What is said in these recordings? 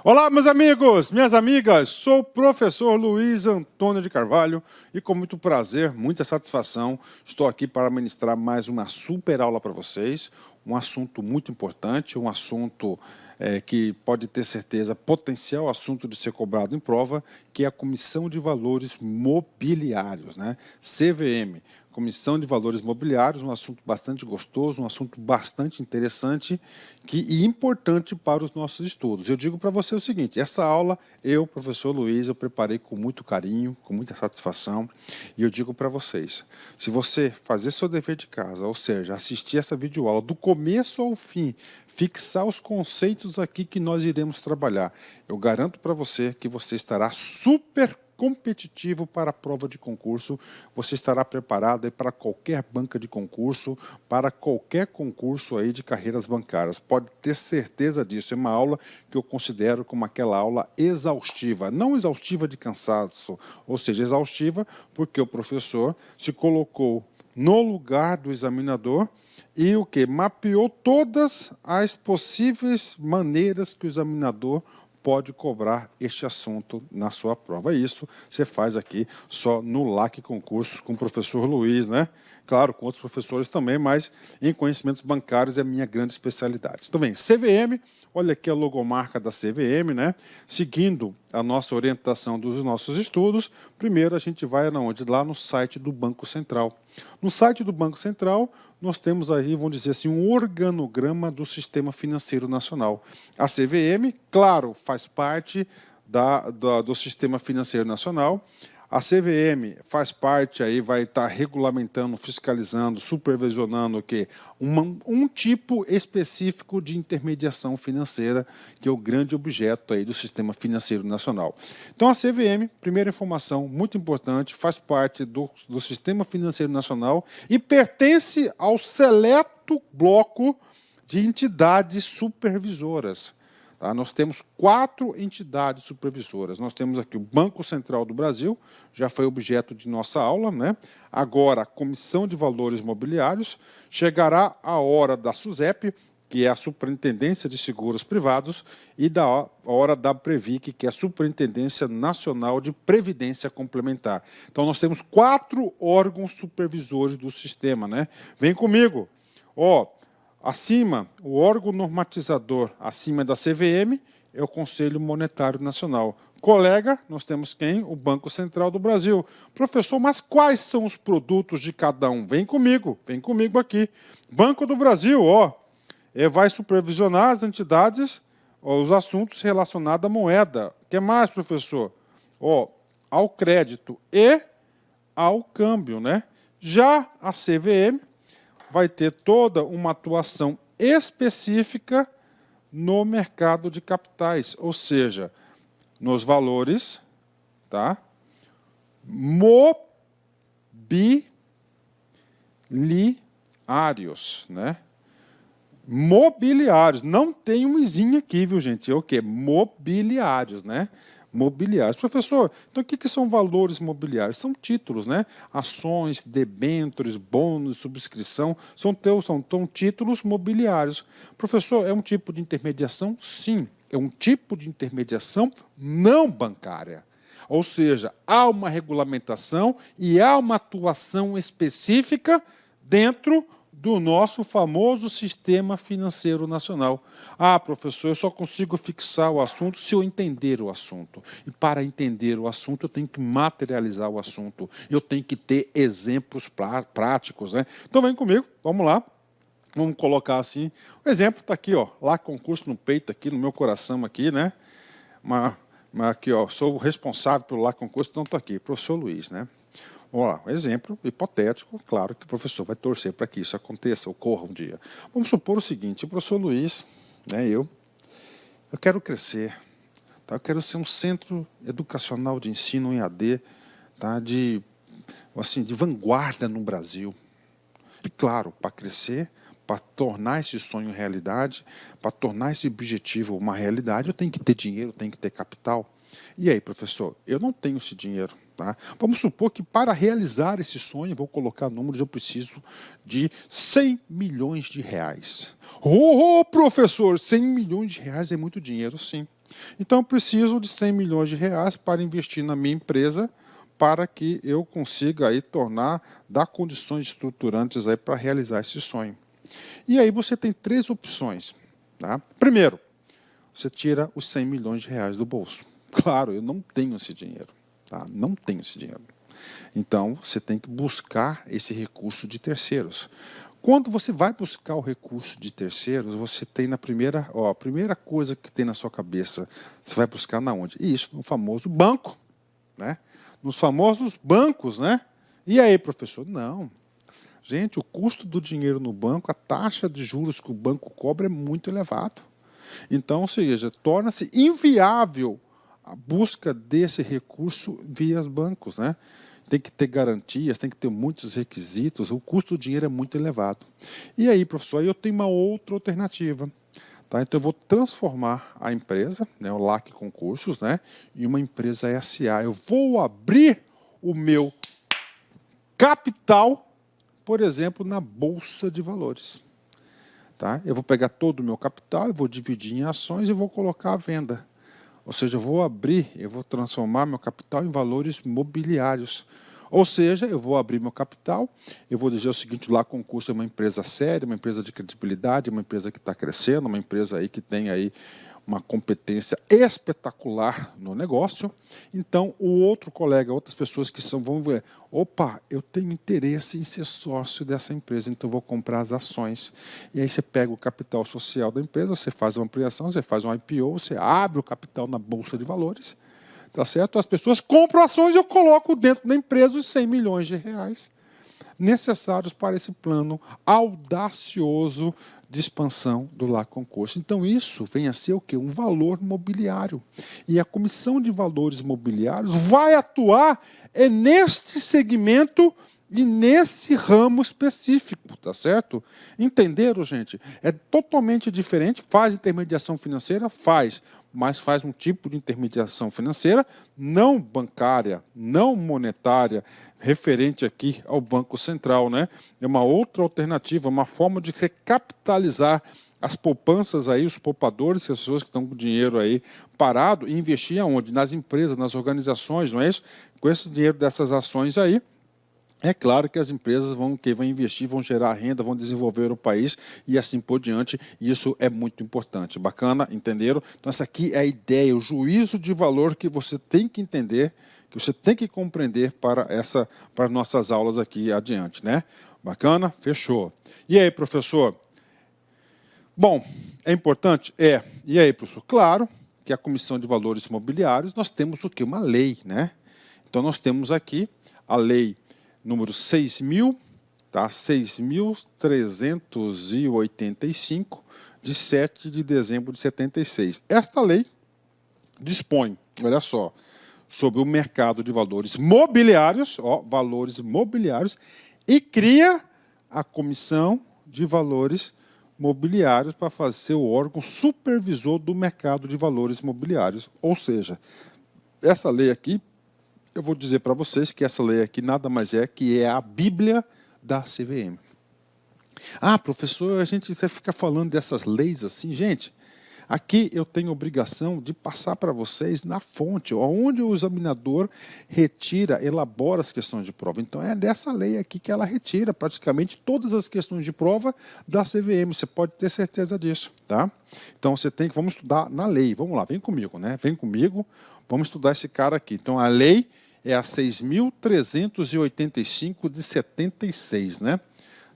Olá, meus amigos, minhas amigas, sou o professor Luiz Antônio de Carvalho e com muito prazer, muita satisfação, estou aqui para ministrar mais uma super aula para vocês, um assunto muito importante, um assunto que pode ter certeza, potencial assunto de ser cobrado em prova, que é a Comissão de Valores Mobiliários, né? CVM. Comissão de Valores Mobiliários, um assunto bastante gostoso, um assunto bastante interessante e importante para os nossos estudos. Eu digo para você o seguinte, essa aula, eu, professor Luiz, eu preparei com muito carinho, com muita satisfação, e eu digo para vocês, se você fazer seu dever de casa, ou seja, assistir essa videoaula do começo ao fim, fixar os conceitos aqui que nós iremos trabalhar, eu garanto para você que você estará super competitivo para a prova de concurso, você estará preparado aí para qualquer banca de concurso, para qualquer concurso aí de carreiras bancárias. Pode ter certeza disso, é uma aula que eu considero como aquela aula exaustiva, não exaustiva de cansaço, ou seja, exaustiva porque o professor se colocou no lugar do examinador e o que? Mapeou todas as possíveis maneiras que o examinador pode cobrar este assunto na sua prova. Isso você faz aqui só no LAC Concursos com o professor Luiz, né? Claro, com outros professores também, mas em conhecimentos bancários é a minha grande especialidade. Então, bem, CVM, olha aqui a logomarca da CVM, né? Seguindo a nossa orientação dos nossos estudos, primeiro a gente vai aonde? Lá no site do Banco Central. No site do Banco Central, nós temos aí, vamos dizer assim, um organograma do Sistema Financeiro Nacional. A CVM, claro, faz parte do Sistema Financeiro Nacional. A CVM faz parte, aí vai estar regulamentando, fiscalizando, supervisionando o quê? Um tipo específico de intermediação financeira, que é o grande objeto aí do Sistema Financeiro Nacional. Então a CVM, primeira informação muito importante, faz parte do Sistema Financeiro Nacional e pertence ao seleto bloco de entidades supervisoras. Tá? Nós temos 4 entidades supervisoras. Nós temos aqui o Banco Central do Brasil, já foi objeto de nossa aula, né? Agora a Comissão de Valores Mobiliários, chegará a hora da SUSEP, que é a Superintendência de Seguros Privados, e da hora da Previc, que é a Superintendência Nacional de Previdência Complementar. Então nós temos 4 órgãos supervisores do sistema, né? Vem comigo. Acima, o órgão normatizador acima da CVM é o Conselho Monetário Nacional. Colega, nós temos quem? O Banco Central do Brasil. Professor, mas quais são os produtos de cada um? Vem comigo aqui. Banco do Brasil, vai supervisionar as entidades, os assuntos relacionados à moeda. O que mais, professor? Ao crédito e ao câmbio, né? Já a CVM vai ter toda uma atuação específica no mercado de capitais, ou seja, nos valores, tá? Mobiliários, né? Mobiliários, não tem um izinho aqui, viu, gente? É o quê? Mobiliários, né? Mobiliários. Professor, então o que são valores mobiliários? São títulos, né? Ações, debêntures, bônus, subscrição, são títulos mobiliários. Professor, é um tipo de intermediação? Sim, é um tipo de intermediação não bancária. Ou seja, há uma regulamentação e há uma atuação específica dentro do nosso famoso Sistema Financeiro Nacional. Professor, eu só consigo fixar o assunto se eu entender o assunto. E para entender o assunto, eu tenho que materializar o assunto. Eu tenho que ter exemplos práticos, né? Então, vem comigo, vamos lá. Vamos colocar assim. O exemplo está aqui, lá concurso no peito, aqui no meu coração, aqui, né? Aqui, sou o responsável pelo lá concurso, então estou aqui, professor Luiz, né? Vamos lá, um exemplo hipotético, claro que o professor vai torcer para que isso aconteça, ocorra um dia. Vamos supor o seguinte, o professor Luiz, né, eu quero crescer, tá? Eu quero ser um centro educacional de ensino em AD, tá? de vanguarda no Brasil. E claro, para crescer, para tornar esse sonho realidade, para tornar esse objetivo uma realidade, eu tenho que ter dinheiro, eu tenho que ter capital. E aí, professor, eu não tenho esse dinheiro. Tá? Vamos supor que para realizar esse sonho, vou colocar números, eu preciso de 100 milhões de reais. Professor, 100 milhões de reais é muito dinheiro, sim. Então, eu preciso de 100 milhões de reais para investir na minha empresa, para que eu consiga aí dar condições estruturantes aí para realizar esse sonho. E aí você tem 3 opções. Tá? Primeiro, você tira os 100 milhões de reais do bolso. Claro, eu não tenho esse dinheiro. Tá? Não tenho esse dinheiro. Então, você tem que buscar esse recurso de terceiros. Quando você vai buscar o recurso de terceiros, você tem a primeira coisa que tem na sua cabeça, você vai buscar na onde? Isso, no famoso banco, né? Nos famosos bancos, né? E aí, professor? Não. Gente, o custo do dinheiro no banco, a taxa de juros que o banco cobra é muito elevado. Então, ou seja, torna-se inviável a busca desse recurso via os bancos, né? Tem que ter garantias, tem que ter muitos requisitos, o custo do dinheiro é muito elevado. E aí, professor, eu tenho uma outra alternativa. Tá? Então, eu vou transformar a empresa, né, o LAC Concursos, né, em uma empresa SA. Eu vou abrir o meu capital, por exemplo, na Bolsa de Valores. Tá? Eu vou pegar todo o meu capital, eu vou dividir em ações e vou colocar à venda. Ou seja, eu vou transformar meu capital em valores mobiliários. Ou seja, eu vou abrir meu capital, eu vou dizer o seguinte, lá Concurso é uma empresa séria, uma empresa de credibilidade, uma empresa que está crescendo, uma empresa aí que tem aí uma competência espetacular no negócio. Então, o outro colega, outras pessoas que vão ver, opa, eu tenho interesse em ser sócio dessa empresa, então eu vou comprar as ações. E aí você pega o capital social da empresa, você faz uma ampliação, você faz um IPO, você abre o capital na Bolsa de Valores, tá certo? As pessoas compram ações e eu coloco dentro da empresa os 100 milhões de reais necessários para esse plano audacioso de expansão do LAC Concurso. Então, isso vem a ser o quê? Um valor mobiliário. E a Comissão de Valores Mobiliários vai atuar neste segmento e nesse ramo específico, tá certo? Entenderam, gente? É totalmente diferente. Faz intermediação financeira? Faz. Mas faz um tipo de intermediação financeira não bancária, não monetária, referente aqui ao Banco Central, né? É uma outra alternativa, uma forma de você capitalizar as poupanças aí, os poupadores, as pessoas que estão com dinheiro aí parado, e investir aonde? Nas empresas, nas organizações, não é isso? Com esse dinheiro dessas ações aí, é claro que as empresas vão investir, vão gerar renda, vão desenvolver o país e assim por diante. E isso é muito importante. Bacana? Entenderam? Então, essa aqui é a ideia, o juízo de valor que você tem que entender, que você tem que compreender para nossas aulas aqui adiante, né? Bacana? Fechou. E aí, professor? Bom, é importante? É. E aí, professor? Claro que a Comissão de Valores Imobiliários, nós temos o quê? Uma lei, né? Então, nós temos aqui a lei número 6.385, de 7 de dezembro de 76. Esta lei dispõe, olha só, sobre o mercado de valores mobiliários, valores mobiliários, e cria a Comissão de Valores Mobiliários para ser o órgão supervisor do mercado de valores mobiliários. Ou seja, essa lei aqui, eu vou dizer para vocês que essa lei aqui nada mais é que é a Bíblia da CVM. Ah, professor, você fica falando dessas leis assim, gente. Aqui eu tenho obrigação de passar para vocês na fonte, onde o examinador elabora as questões de prova. Então é dessa lei aqui que ela retira praticamente todas as questões de prova da CVM. Você pode ter certeza disso, tá? Então vamos estudar na lei. Vamos lá, vem comigo, né? Vem comigo, vamos estudar esse cara aqui. Então a lei é a 6.385 de 76, né?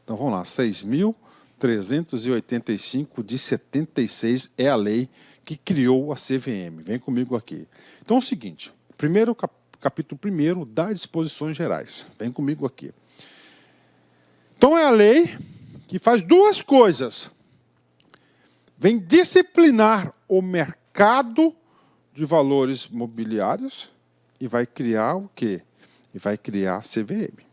Então vamos lá, 6.385 de 76 é a lei que criou a CVM. Vem comigo aqui. Então é o seguinte, capítulo 1 das disposições gerais. Vem comigo aqui. Então é a lei que faz duas coisas. Vem disciplinar o mercado de valores mobiliários e vai criar o quê? E vai criar a CVM.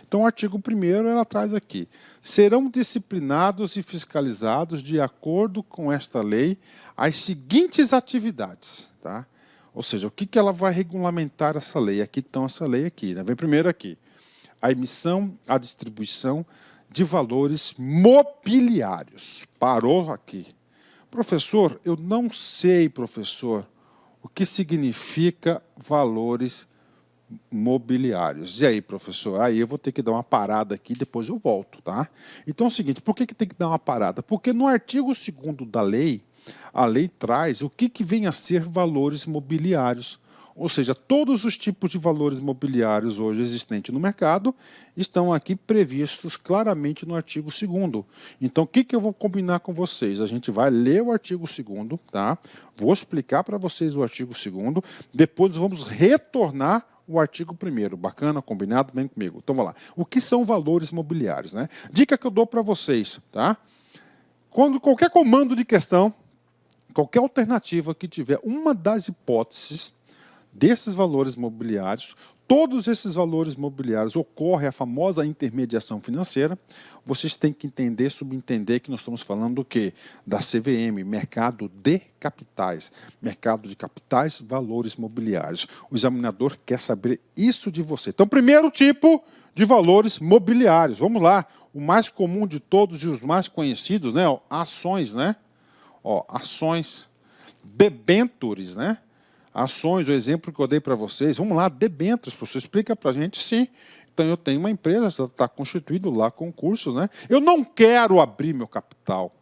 Então, o artigo 1º, ela traz aqui. Serão disciplinados e fiscalizados, de acordo com esta lei, as seguintes atividades. Tá? Ou seja, o que ela vai regulamentar essa lei? Aqui está essa lei aqui. Né? Vem primeiro aqui. A emissão, a distribuição de valores mobiliários. Parou aqui. Professor, eu não sei, professor, o que significa valores mobiliários. E aí, professor? Aí eu vou ter que dar uma parada aqui, depois eu volto, tá? Então é o seguinte, por que tem que dar uma parada? Porque no artigo 2º da lei, a lei traz o que vem a ser valores mobiliários. Ou seja, todos os tipos de valores mobiliários hoje existentes no mercado estão aqui previstos claramente no artigo 2º. Então, o que eu vou combinar com vocês? A gente vai ler o artigo 2º, tá? Vou explicar para vocês o artigo 2º, depois vamos retornar o artigo 1º. Bacana? Combinado? Vem comigo. Então, vamos lá. O que são valores mobiliários, né? Dica que eu dou para vocês, tá? Quando qualquer comando de questão, qualquer alternativa que tiver uma das hipóteses desses valores mobiliários, todos esses valores mobiliários ocorre a famosa intermediação financeira, vocês têm que entender, subentender que nós estamos falando do quê? Da CVM, mercado de capitais. Mercado de capitais, valores mobiliários. O examinador quer saber isso de você. Então, primeiro tipo de valores mobiliários. Vamos lá. O mais comum de todos e os mais conhecidos, né? Ações, né? Ações, debêntures, né? Ações, o exemplo que eu dei para vocês, vamos lá, debêntures, professor, explica para a gente, sim. Então, eu tenho uma empresa, está constituído lá concursos, né? Eu não quero abrir meu capital.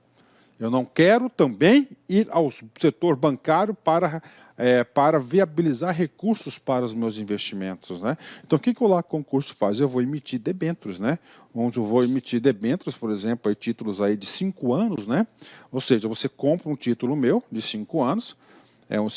Eu não quero também ir ao setor bancário para viabilizar recursos para os meus investimentos, né? Então, o que o LAC Concurso faz? Eu vou emitir debêntures, né? Onde eu vou emitir debêntures, por exemplo, aí, títulos aí de 5 anos, né? Ou seja, você compra um título meu de 5 anos,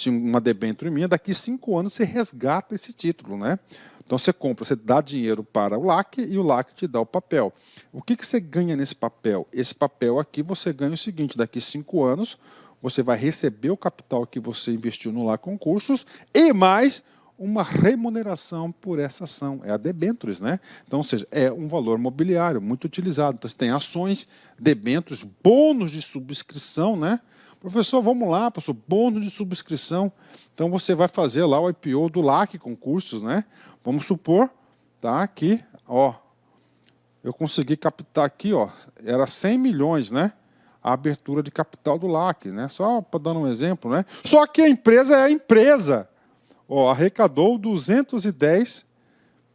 uma debênture minha, daqui 5 anos você resgata esse título, né? Então você compra, você dá dinheiro para o LAC e o LAC te dá o papel. O que você ganha nesse papel? Esse papel aqui você ganha o seguinte, daqui 5 anos você vai receber o capital que você investiu no LAC Concursos e mais uma remuneração por essa ação, é a debêntures, né? Então, ou seja, é um valor mobiliário muito utilizado. Então, você tem ações, debêntures, bônus de subscrição, né? Professor, vamos lá, professor, bônus de subscrição. Então, você vai fazer lá o IPO do LAC Concursos, né? Vamos supor, tá, que, eu consegui captar aqui, era 100 milhões, né? A abertura de capital do LAC, né? Só para dar um exemplo, né? Só que a empresa é a empresa. Arrecadou 210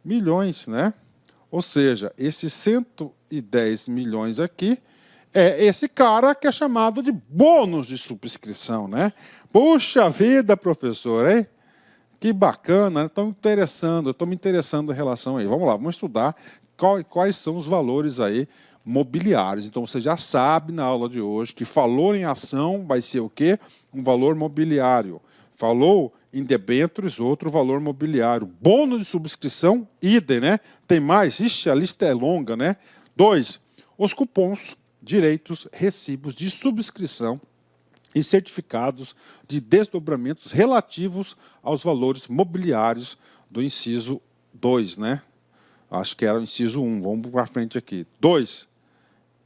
milhões, né? Ou seja, esses 110 milhões aqui é esse cara que é chamado de bônus de subscrição, né? Puxa vida, professor, hein? Que bacana, né? Estou me interessando em relação a isso. Vamos lá, vamos estudar quais são os valores aí mobiliários. Então, você já sabe na aula de hoje que valor em ação vai ser o quê? Um valor mobiliário. Falou em debêntures, outro valor mobiliário. Bônus de subscrição, idem, né? Tem mais? Ixi, a lista é longa, né? 2. Os cupons, direitos, recibos de subscrição e certificados de desdobramentos relativos aos valores mobiliários do inciso 2, né? Acho que era o inciso 1. Vamos para frente aqui. 2.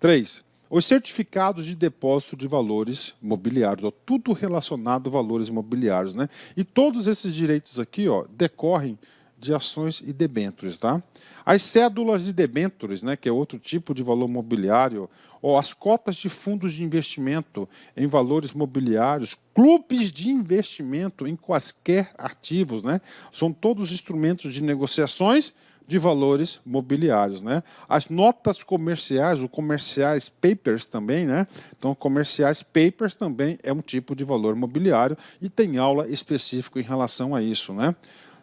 3. Os certificados de depósito de valores mobiliários, tudo relacionado a valores mobiliários, né? E todos esses direitos aqui, decorrem de ações e debêntures, tá? As cédulas de debêntures, né, que é outro tipo de valor mobiliário, ou as cotas de fundos de investimento em valores mobiliários, clubes de investimento em quaisquer ativos, né? São todos instrumentos de negociações de valores mobiliários, né? As notas comerciais, os comerciais papers também, né? Então, comerciais papers também é um tipo de valor mobiliário e tem aula específica em relação a isso, né?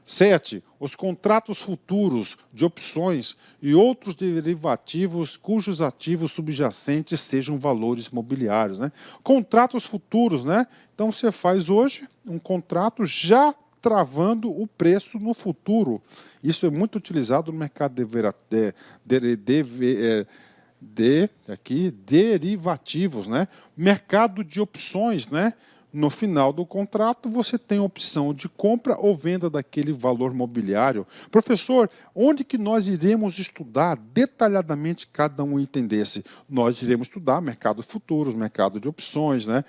7. Os contratos futuros de opções e outros derivativos cujos ativos subjacentes sejam valores mobiliários, né? Contratos futuros, né? Então, você faz hoje um contrato já travando o preço no futuro. Isso é muito utilizado no mercado derivativos, né? Mercado de opções, né? No final do contrato, você tem a opção de compra ou venda daquele valor mobiliário. Professor, onde que nós iremos estudar detalhadamente cada um item desse? Nós iremos estudar mercado futuros, mercado de opções, né?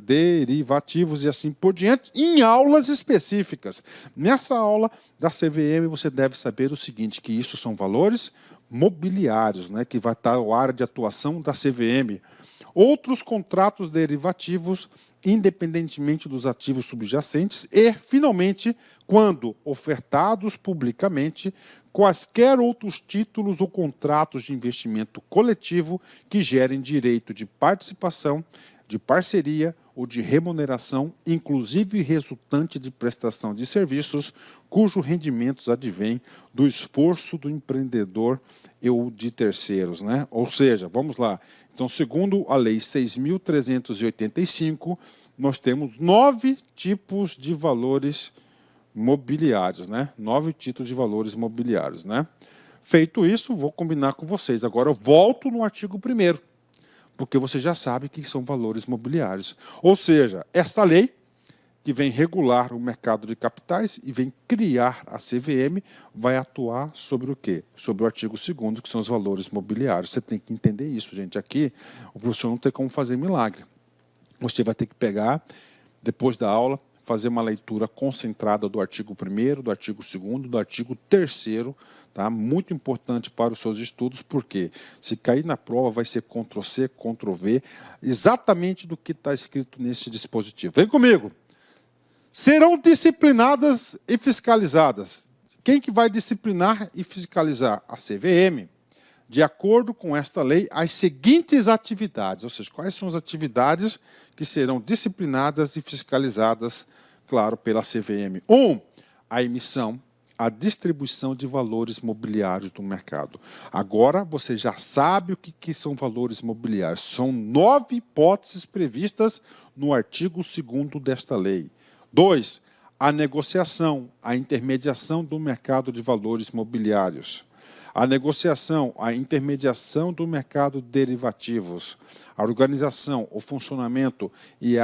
Derivativos e assim por diante, em aulas específicas. Nessa aula da CVM, você deve saber o seguinte, que isso são valores mobiliários, né? Que vai estar a área de atuação da CVM. outros contratos derivativos, independentemente dos ativos subjacentes, e, finalmente, quando ofertados publicamente, quaisquer outros títulos ou contratos de investimento coletivo que gerem direito de participação, de parceria ou de remuneração, inclusive resultante de prestação de serviços, cujos rendimentos advêm do esforço do empreendedor ou de terceiros, né? Ou seja, vamos lá. Então, segundo a Lei 6.385, nós temos 9 tipos de valores mobiliários, né? 9 títulos de valores mobiliários, né? Feito isso, vou combinar com vocês. Agora eu volto no artigo 1º, porque você já sabe que são valores mobiliários. Ou seja, esta lei que vem regular o mercado de capitais e vem criar a CVM, vai atuar sobre o quê? Sobre o artigo 2º, que são os valores mobiliários. Você tem que entender isso, gente. Aqui, o professor não tem como fazer milagre. Você vai ter que pegar, depois da aula, fazer uma leitura concentrada do artigo 1º, do artigo 2º, do artigo 3º, tá? Muito importante para os seus estudos, porque se cair na prova vai ser Ctrl+C, Ctrl+V, exatamente do que está escrito nesse dispositivo. Vem comigo! Serão disciplinadas e fiscalizadas. Quem que vai disciplinar e fiscalizar? A CVM. De acordo com esta lei, as seguintes atividades, ou seja, quais são as atividades que serão disciplinadas e fiscalizadas, claro, pela CVM. 1. A emissão, a distribuição de valores mobiliários do mercado. Agora você já sabe o que são valores mobiliários. São 9 hipóteses previstas no artigo 2º desta lei. 2. A negociação, a intermediação do mercado de valores mobiliários. A negociação, a intermediação do mercado de derivativos. A organização, o funcionamento e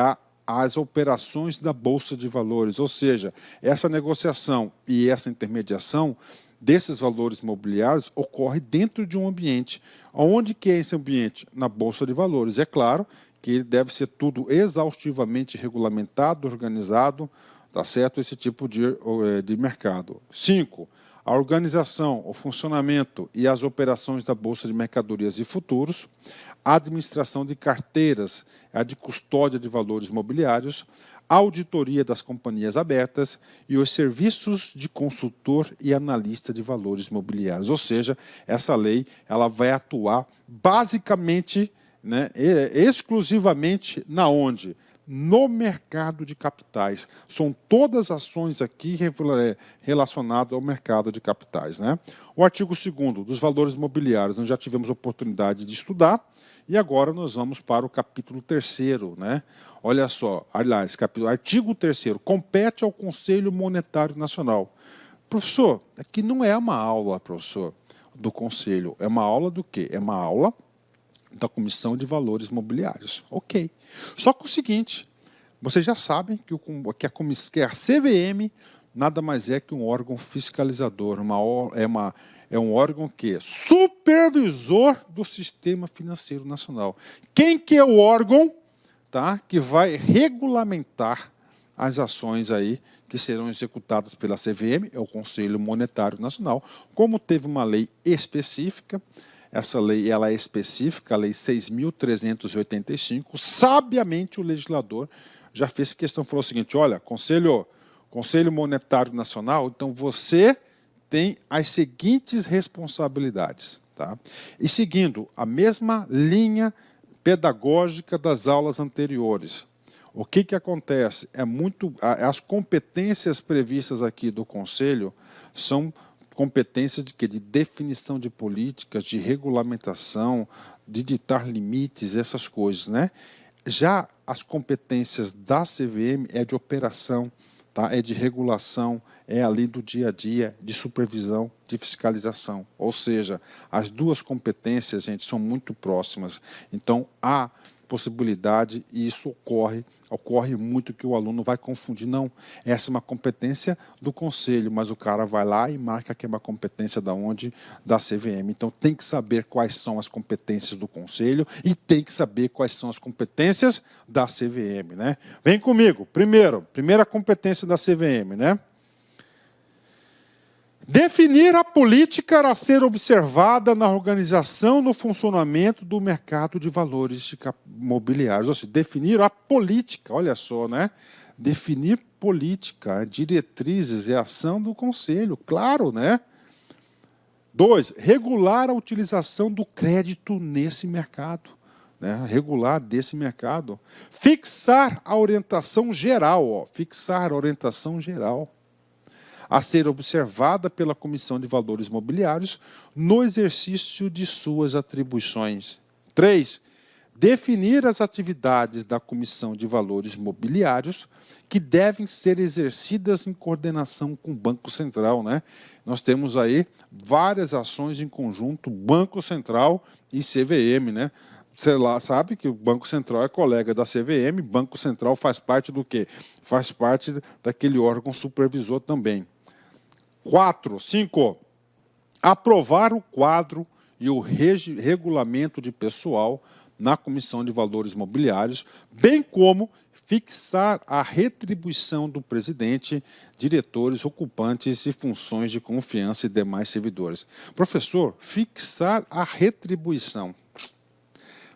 as operações da Bolsa de Valores. Ou seja, essa negociação e essa intermediação desses valores mobiliários ocorre dentro de um ambiente. Onde que é esse ambiente? Na Bolsa de Valores. É claro que ele deve ser tudo exaustivamente regulamentado, organizado, tá certo? Esse tipo de mercado. 5. A organização, o funcionamento e as operações da Bolsa de Mercadorias e Futuros, a administração de carteiras, a de custódia de valores mobiliários, a auditoria das companhias abertas e os serviços de consultor e analista de valores mobiliários. Ou seja, essa lei ela vai atuar basicamente, né, exclusivamente na onde? No mercado de capitais. São todas ações aqui relacionadas ao mercado de capitais, né? O artigo 2º dos valores mobiliários, nós já tivemos oportunidade de estudar, e agora nós vamos para o capítulo 3º, né? Olha só, aliás, artigo 3º, compete ao Conselho Monetário Nacional. Professor, aqui não é uma aula, professor, do Conselho, é uma aula do quê? É uma aula da Comissão de Valores Mobiliários. Ok. Só que o seguinte, vocês já sabem que a CVM nada mais é que um órgão fiscalizador, é um órgão que é supervisor do sistema financeiro nacional. Quem que é o órgão, tá, que vai regulamentar as ações aí que serão executadas pela CVM? É o Conselho Monetário Nacional. Como teve uma lei específica, essa lei ela é específica, a Lei 6.385, sabiamente o legislador já fez questão, falou o seguinte, olha, Conselho Monetário Nacional, então você tem as seguintes responsabilidades. Tá? E seguindo a mesma linha pedagógica das aulas anteriores, o que acontece? As competências previstas aqui do Conselho são competências de quê? De definição de políticas, de regulamentação, de ditar limites, essas coisas, né? Já as competências da CVM é de operação, tá? É de regulação, é ali do dia a dia, de supervisão, de fiscalização. Ou seja, as duas competências, gente, são muito próximas. Então, há possibilidade, e isso ocorre muito que o aluno vai confundir. Não, essa é uma competência do Conselho, mas o cara vai lá e marca que é uma competência da onde? Da CVM. Então tem que saber quais são as competências do Conselho e tem que saber quais são as competências da CVM, né? Vem comigo. Primeira competência da CVM, né? Definir a política a ser observada na organização, no funcionamento do mercado de valores imobiliários. Ou seja, definir a política, olha só, né? Definir política, diretrizes e ação do Conselho, claro, né? 2, regular a utilização do crédito nesse mercado. Né? Regular desse mercado. Fixar a orientação geral, ó, fixar a orientação geral a ser observada pela Comissão de Valores Mobiliários no exercício de suas atribuições. 3, definir as atividades da Comissão de Valores Mobiliários que devem ser exercidas em coordenação com o Banco Central, né? Nós temos aí várias ações em conjunto, Banco Central e CVM, né? Você lá sabe que o Banco Central é colega da CVM, Banco Central faz parte do quê? Faz parte daquele órgão supervisor também. 5, aprovar o quadro e o regulamento de pessoal na Comissão de Valores Mobiliários, bem como fixar a retribuição do presidente, diretores, ocupantes e funções de confiança e demais servidores. Professor, fixar a retribuição.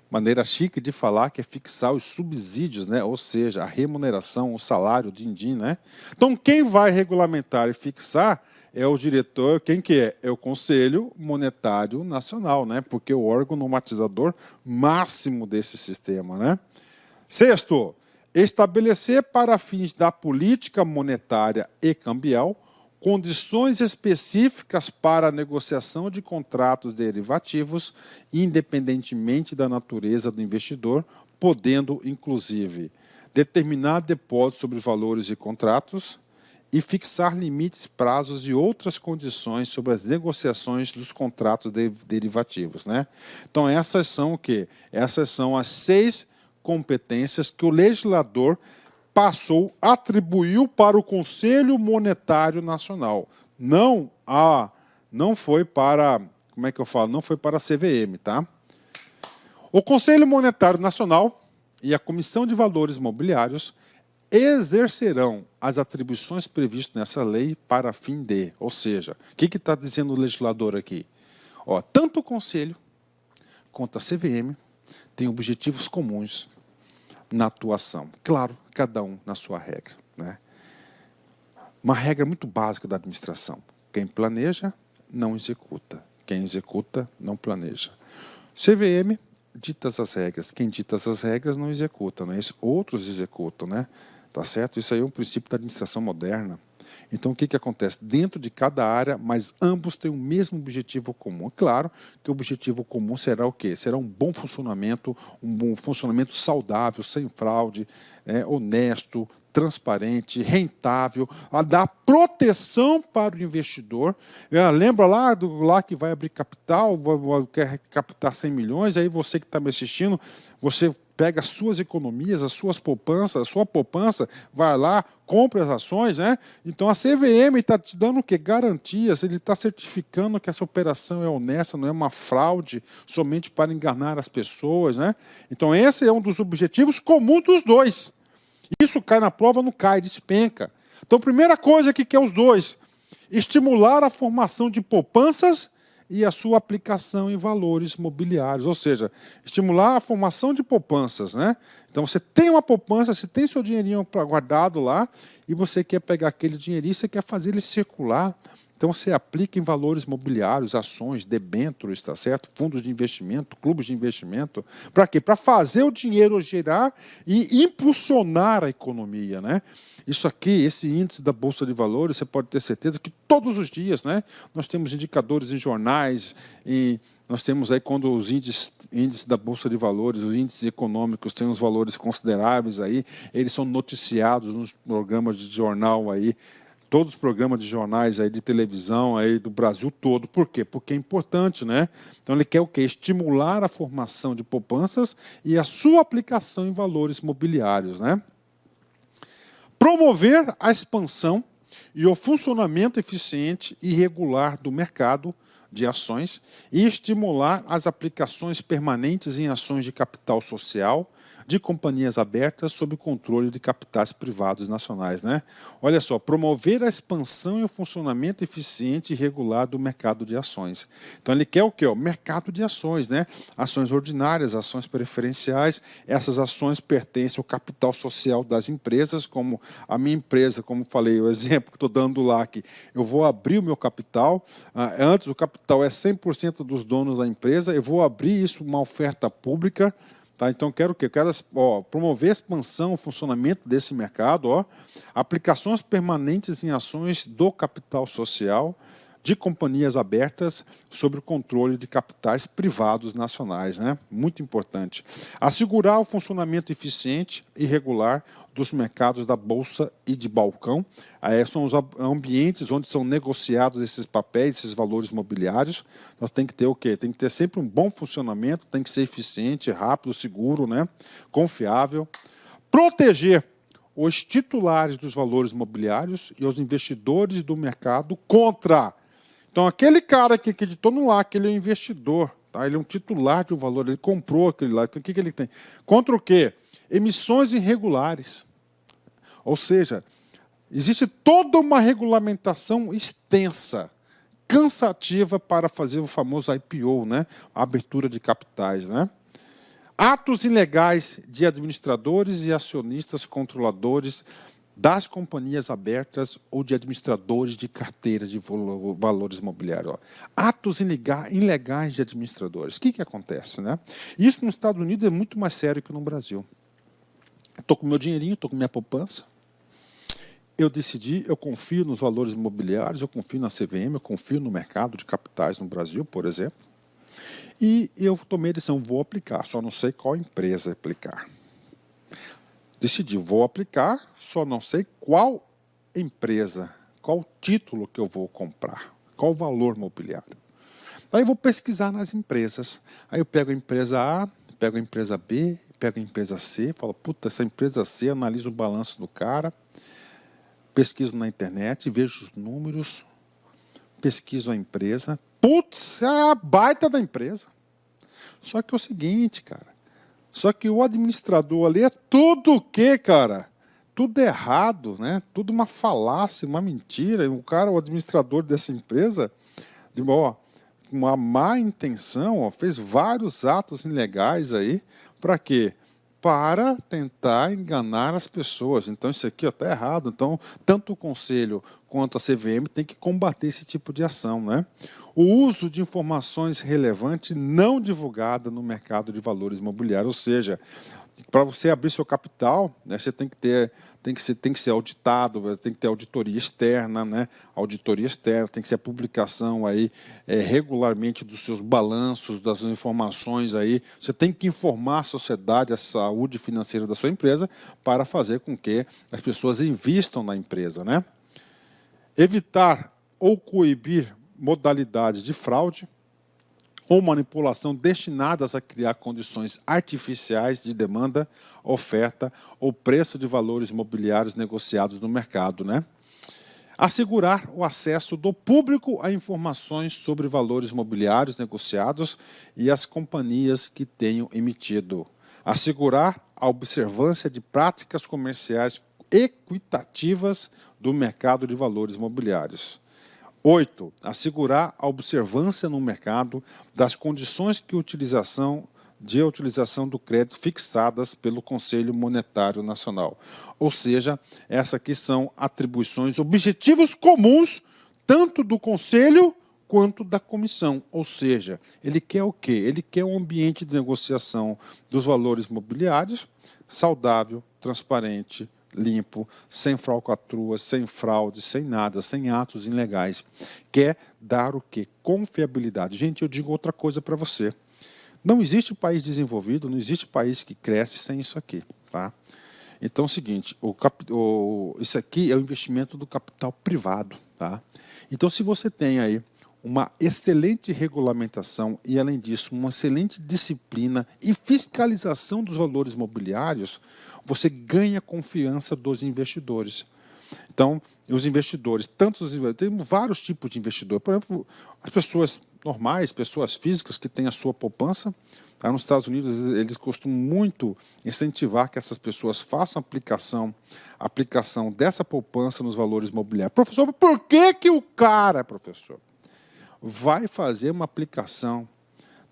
Maneira chique de falar que é fixar os subsídios, né? Ou seja, a remuneração, o salário, o din-din, né? Então, quem vai regulamentar e fixar é o diretor, quem que é? É o Conselho Monetário Nacional, né? Porque é o órgão normatizador máximo desse sistema, né? 6, estabelecer para fins da política monetária e cambial condições específicas para a negociação de contratos derivativos, independentemente da natureza do investidor, podendo, inclusive, determinar depósitos sobre valores e contratos e fixar limites, prazos e outras condições sobre as negociações dos contratos derivativos, né? Então, essas são o quê? Essas são as 6 competências que o legislador atribuiu para o Conselho Monetário Nacional. Não foi para, como é que eu falo? Não foi para a CVM, tá? O Conselho Monetário Nacional e a Comissão de Valores Mobiliários exercerão as atribuições previstas nessa lei para fim de, ou seja, o que está dizendo o legislador aqui? Ó, tanto o Conselho quanto a CVM têm objetivos comuns na atuação. Claro, cada um na sua regra, né? Uma regra muito básica da administração. Quem planeja, não executa. Quem executa, não planeja. CVM dita as regras. Quem dita as regras não executa, né? Outros executam, né? Tá certo? Isso aí é um princípio da administração moderna. Então, o que acontece? Dentro de cada área, mas ambos têm o mesmo objetivo comum. Claro que o objetivo comum será o quê? Será um bom funcionamento saudável, sem fraude, honesto, transparente, rentável, a dar proteção para o investidor. Lembra lá que vai abrir capital, quer captar 100 milhões, aí você que está me assistindo, você pega as suas economias, as suas poupanças, a sua poupança, vai lá, compra as ações, né? Então a CVM está te dando o quê? Garantias, ele está certificando que essa operação é honesta, não é uma fraude somente para enganar as pessoas, né? Então esse é um dos objetivos comuns dos dois. Isso cai na prova, não cai, despenca. Então, primeira coisa que quer os dois, estimular a formação de poupanças e a sua aplicação em valores mobiliários, ou seja, estimular a formação de poupanças, né? Então, você tem uma poupança, você tem seu dinheirinho guardado lá, e você quer pegar aquele dinheirinho, você quer fazer ele circular. Então, você aplica em valores mobiliários, ações, debêntures, tá certo? Fundos de investimento, clubes de investimento. Para quê? Para fazer o dinheiro girar e impulsionar a economia, né? Isso aqui, esse índice da Bolsa de Valores, você pode ter certeza que todos os dias, né, nós temos indicadores em jornais, e nós temos aí quando os índices da Bolsa de Valores, os índices econômicos têm uns valores consideráveis aí, eles são noticiados nos programas de jornal aí, todos os programas de jornais aí, de televisão aí, do Brasil todo. Por quê? Porque é importante, né? Então ele quer o quê? Estimular a formação de poupanças e a sua aplicação em valores mobiliários, né? Promover a expansão e o funcionamento eficiente e regular do mercado de ações e estimular as aplicações permanentes em ações de capital social, de companhias abertas sob o controle de capitais privados nacionais, né? Olha só, promover a expansão e o funcionamento eficiente e regular do mercado de ações. Então, ele quer o quê? O mercado de ações, né? Ações ordinárias, ações preferenciais. Essas ações pertencem ao capital social das empresas, como a minha empresa, como falei, o exemplo que estou dando lá, que eu vou abrir o meu capital, antes o capital é 100% dos donos da empresa, eu vou abrir isso uma oferta pública, tá? Então, quero o quê? Eu quero promover a expansão, o funcionamento desse mercado, aplicações permanentes em ações do capital social, de companhias abertas sob o controle de capitais privados nacionais, né? Muito importante. Assegurar o funcionamento eficiente e regular dos mercados da Bolsa e de balcão. São os ambientes onde são negociados esses papéis, esses valores imobiliários. Nós tem que ter o quê? Tem que ter sempre um bom funcionamento, tem que ser eficiente, rápido, seguro, né? Confiável. Proteger os titulares dos valores imobiliários e os investidores do mercado contra. Então, aquele cara que acreditou no LAC, ele é um investidor, tá? Ele é um titular de um valor, ele comprou aquele lá. Então, o que ele tem? Contra o quê? Emissões irregulares. Ou seja, existe toda uma regulamentação extensa, cansativa para fazer o famoso IPO, né? A abertura de capitais, né? Atos ilegais de administradores e acionistas controladores das companhias abertas ou de administradores de carteira de valores imobiliários. Atos ilegais de administradores. O que acontece, né? Isso nos Estados Unidos é muito mais sério que no Brasil. Estou com meu dinheirinho, estou com minha poupança. Eu decidi, eu confio nos valores imobiliários, eu confio na CVM, eu confio no mercado de capitais no Brasil, por exemplo. E eu tomei a decisão, vou aplicar, só não sei qual empresa aplicar. Decidi, vou aplicar, só não sei qual empresa, qual título que eu vou comprar, qual valor imobiliário. Aí eu vou pesquisar nas empresas. Aí eu pego a empresa A, pego a empresa B, pego a empresa C, falo, puta, essa empresa C, analiso o balanço do cara, pesquiso na internet, vejo os números, pesquiso a empresa. Putz, é a baita da empresa. Só que é o seguinte, cara. Só que o administrador ali é tudo o quê, cara? Tudo errado, né? Tudo uma falácia, uma mentira. O cara, o administrador dessa empresa, uma má intenção, fez vários atos ilegais aí. Para quê? Para tentar enganar as pessoas. Então, isso aqui está errado. Então, tanto o Conselho quanto a CVM tem que combater esse tipo de ação, né? O uso de informações relevantes não divulgadas no mercado de valores imobiliários, ou seja, para você abrir seu capital, né, você tem que ser auditado, tem que ter auditoria externa, né? Auditoria externa, tem que ser a publicação aí regularmente dos seus balanços, das informações aí. Você tem que informar a sociedade, a saúde financeira da sua empresa para fazer com que as pessoas invistam na empresa, né? Evitar ou coibir modalidades de fraude ou manipulação destinadas a criar condições artificiais de demanda, oferta ou preço de valores imobiliários negociados no mercado, né? Assegurar o acesso do público a informações sobre valores imobiliários negociados e as companhias que tenham emitido. Assegurar a observância de práticas comerciais equitativas do mercado de valores imobiliários. 8. Assegurar a observância no mercado das condições de utilização do crédito fixadas pelo Conselho Monetário Nacional. Ou seja, essas aqui são atribuições, objetivos comuns, tanto do Conselho quanto da comissão. Ou seja, ele quer o quê? Ele quer um ambiente de negociação dos valores imobiliários saudável, transparente, limpo, sem falcatruas, sem fraude, sem nada, sem atos ilegais. Quer dar o quê? Confiabilidade. Gente, eu digo outra coisa para você. Não existe país desenvolvido, não existe país que cresce sem isso aqui, tá? Então é o seguinte, isso aqui é o investimento do capital privado, tá? Então, se você tem aí uma excelente regulamentação e, além disso, uma excelente disciplina e fiscalização dos valores imobiliários, você ganha confiança dos investidores. Então, os investidores, tem vários tipos de investidor. Por exemplo, as pessoas normais, pessoas físicas que têm a sua poupança. Tá? Nos Estados Unidos, eles costumam muito incentivar que essas pessoas façam aplicação dessa poupança nos valores imobiliários. Professor, por que que o cara, professor, vai fazer uma aplicação,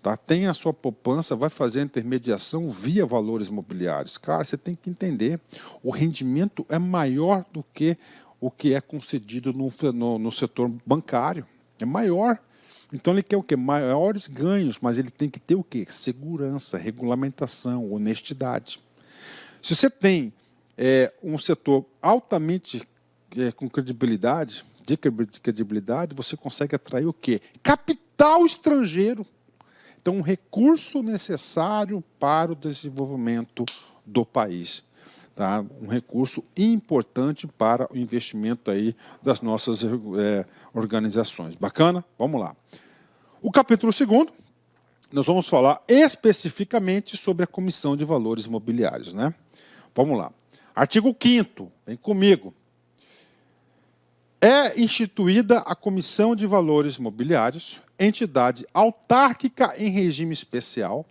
tá? Tem a sua poupança, vai fazer a intermediação via valores imobiliários? Cara, você tem que entender, o rendimento é maior do que o que é concedido no setor bancário. É maior. Então ele quer o quê? Maiores ganhos, mas ele tem que ter o quê? Segurança, regulamentação, honestidade. Se você tem um setor altamente com credibilidade, de credibilidade, você consegue atrair o quê? Capital estrangeiro. Então, um recurso necessário para o desenvolvimento do país. Tá? Um recurso importante para o investimento aí das nossas organizações. Bacana? Vamos lá. O capítulo 2º, nós vamos falar especificamente sobre a Comissão de Valores Imobiliários, né? Vamos lá. Artigo 5º, vem comigo. É instituída a Comissão de Valores Imobiliários, entidade autárquica em regime especial,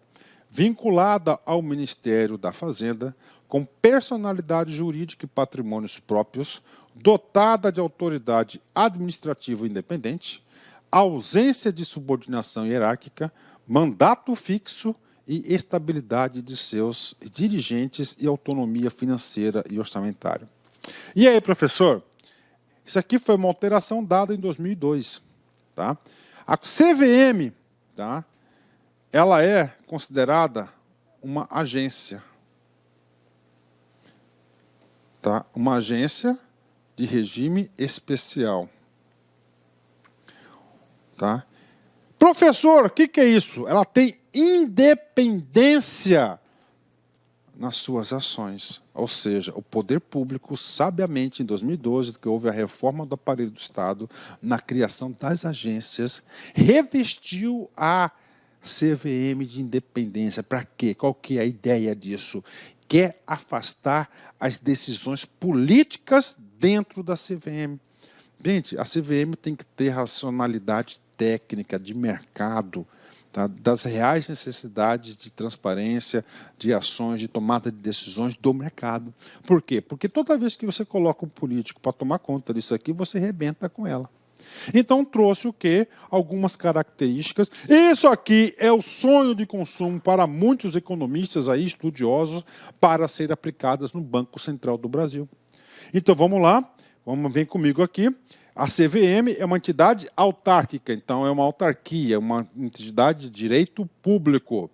vinculada ao Ministério da Fazenda, com personalidade jurídica e patrimônios próprios, dotada de autoridade administrativa independente, ausência de subordinação hierárquica, mandato fixo e estabilidade de seus dirigentes e autonomia financeira e orçamentária. E aí, professor? Isso aqui foi uma alteração dada em 2002. Tá? A CVM, tá? Ela é considerada uma agência. Tá? Uma agência de regime especial. Tá? Professor, o que é isso? Ela tem independência nas suas ações. Ou seja, o poder público, sabiamente, em 2012, que houve a reforma do aparelho do Estado, na criação das agências, revestiu a CVM de independência. Para quê? Qual que é a ideia disso? Quer afastar as decisões políticas dentro da CVM. Gente, a CVM tem que ter racionalidade técnica, de mercado, tá? Das reais necessidades de transparência, de ações, de tomada de decisões do mercado. Por quê? Porque toda vez que você coloca um político para tomar conta disso aqui, você rebenta com ela. Então trouxe o quê? Algumas características. Isso aqui é o sonho de consumo para muitos economistas aí, estudiosos, para ser aplicadas no Banco Central do Brasil. Então vamos lá, vem comigo aqui. A CVM é uma entidade autárquica, então é uma autarquia, uma entidade de direito público.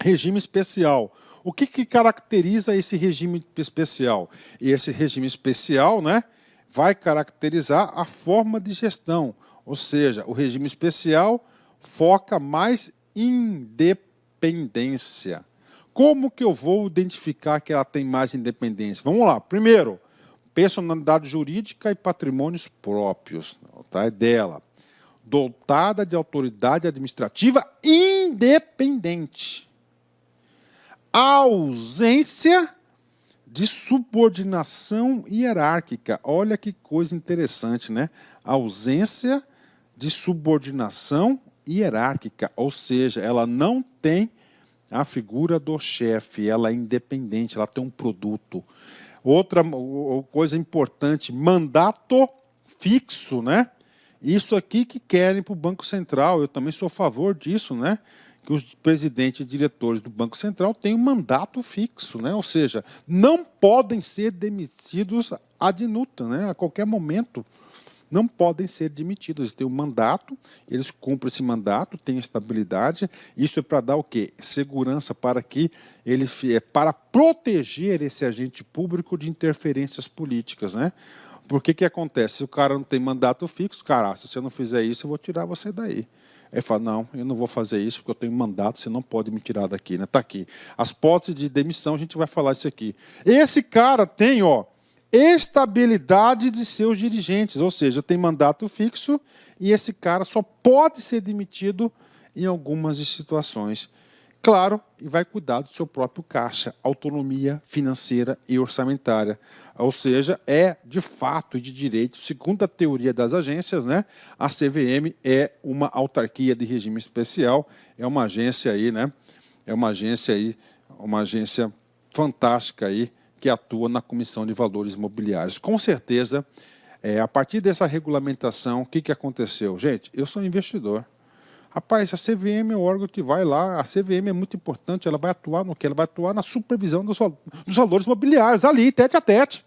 Regime especial. O que caracteriza esse regime especial? E esse regime especial, né, vai caracterizar a forma de gestão, ou seja, o regime especial foca mais em independência. Como que eu vou identificar que ela tem mais independência? Vamos lá. Primeiro, personalidade jurídica e patrimônios próprios, tá? É dela. Dotada de autoridade administrativa independente. Ausência de subordinação hierárquica. Olha que coisa interessante, né? Ausência de subordinação hierárquica, ou seja, ela não tem a figura do chefe, ela é independente, ela tem um produto. Outra coisa importante, mandato fixo, né? Isso aqui que querem para o Banco Central, eu também sou a favor disso, né? Que os presidentes e diretores do Banco Central têm um mandato fixo, né? Ou seja, não podem ser demitidos ad nutum, né? A qualquer momento. Não podem ser demitidos, eles têm um mandato, eles cumprem esse mandato, têm estabilidade. Isso é para dar o quê? Segurança para que ele para proteger esse agente público de interferências políticas, né? Porque que acontece? Se o cara não tem mandato fixo, cara, se você não fizer isso, eu vou tirar você daí. Aí fala, não, eu não vou fazer isso porque eu tenho mandato, você não pode me tirar daqui, né? Tá aqui. As hipóteses de demissão, a gente vai falar isso aqui. Esse cara tem, ó, estabilidade de seus dirigentes, ou seja, tem mandato fixo e esse cara só pode ser demitido em algumas situações Claro, e vai cuidar do seu próprio caixa, autonomia financeira e orçamentária. Ou seja, é de fato e de direito, segundo a teoria das agências, né, a CVM é uma autarquia de regime especial, é uma agência aí, né, uma agência fantástica aí que atua na Comissão de Valores Imobiliários. Com certeza, a partir dessa regulamentação, o que aconteceu? Gente, eu sou investidor. Rapaz, a CVM é o órgão que vai lá, a CVM é muito importante, ela vai atuar no quê? Ela vai atuar na supervisão dos valores imobiliários, ali, tete a tete.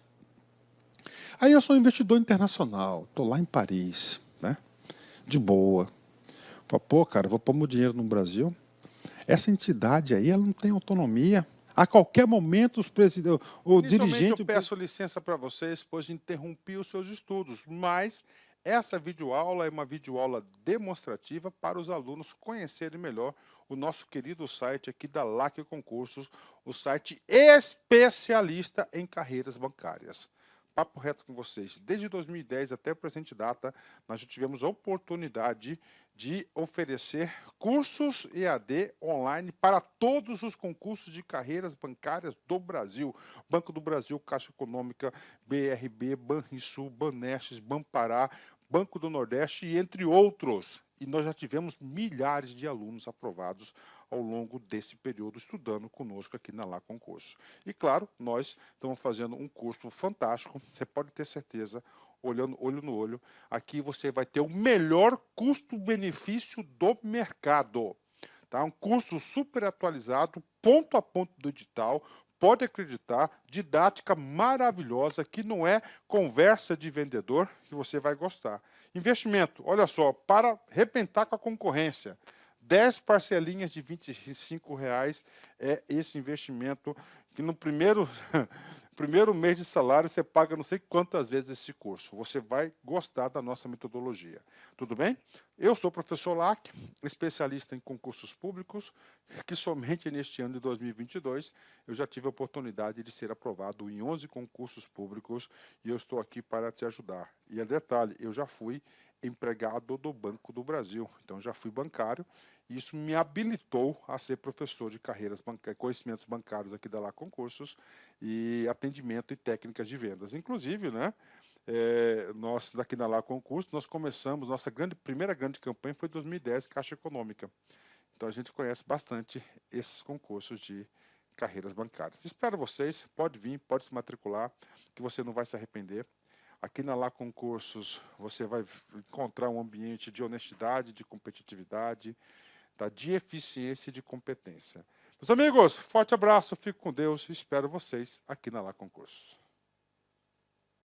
Aí eu sou investidor internacional, estou lá em Paris, né? De boa. Falo, pô, cara, eu vou pôr meu dinheiro no Brasil. Essa entidade aí, ela não tem autonomia. A qualquer momento, o dirigente... Eu peço licença para vocês, pois interrompi os seus estudos, mas essa videoaula é uma videoaula demonstrativa para os alunos conhecerem melhor o nosso querido site aqui da LAC Concursos, o site especialista em carreiras bancárias. Papo reto com vocês, desde 2010 até a presente data, nós já tivemos a oportunidade de oferecer cursos EAD online para todos os concursos de carreiras bancárias do Brasil. Banco do Brasil, Caixa Econômica, BRB, Banrisul, Banestes, Banpará, Banco do Nordeste e entre outros. E nós já tivemos milhares de alunos aprovados ao longo desse período estudando conosco aqui na Lá Concurso. E claro, nós estamos fazendo um curso fantástico, você pode ter certeza, olhando olho no olho, aqui você vai ter o melhor custo-benefício do mercado. Tá? Um curso super atualizado, ponto a ponto do edital, pode acreditar, didática maravilhosa, que não é conversa de vendedor, que você vai gostar. Investimento, olha só, para arrebentar com a concorrência. 10 parcelinhas de R$25 é esse investimento que no primeiro mês de salário você paga não sei quantas vezes esse curso. Você vai gostar da nossa metodologia. Tudo bem? Eu sou o professor Lac, especialista em concursos públicos, que somente neste ano de 2022 eu já tive a oportunidade de ser aprovado em 11 concursos públicos e eu estou aqui para te ajudar. E detalhe, eu já fui empregado do Banco do Brasil, então já fui bancário, e isso me habilitou a ser professor de carreiras bancárias, conhecimentos bancários aqui da Lá Concursos e atendimento e técnicas de vendas. Inclusive, né, nós daqui da Lá Concursos, nós começamos, nossa primeira grande campanha foi em 2010, Caixa Econômica. Então a gente conhece bastante esses concursos de carreiras bancárias. Espero vocês, pode vir, pode se matricular, que você não vai se arrepender. Aqui na Lá Concursos você vai encontrar um ambiente de honestidade, de competitividade, tá? De eficiência e de competência. Meus amigos, forte abraço, fico com Deus e espero vocês aqui na Lá Concursos.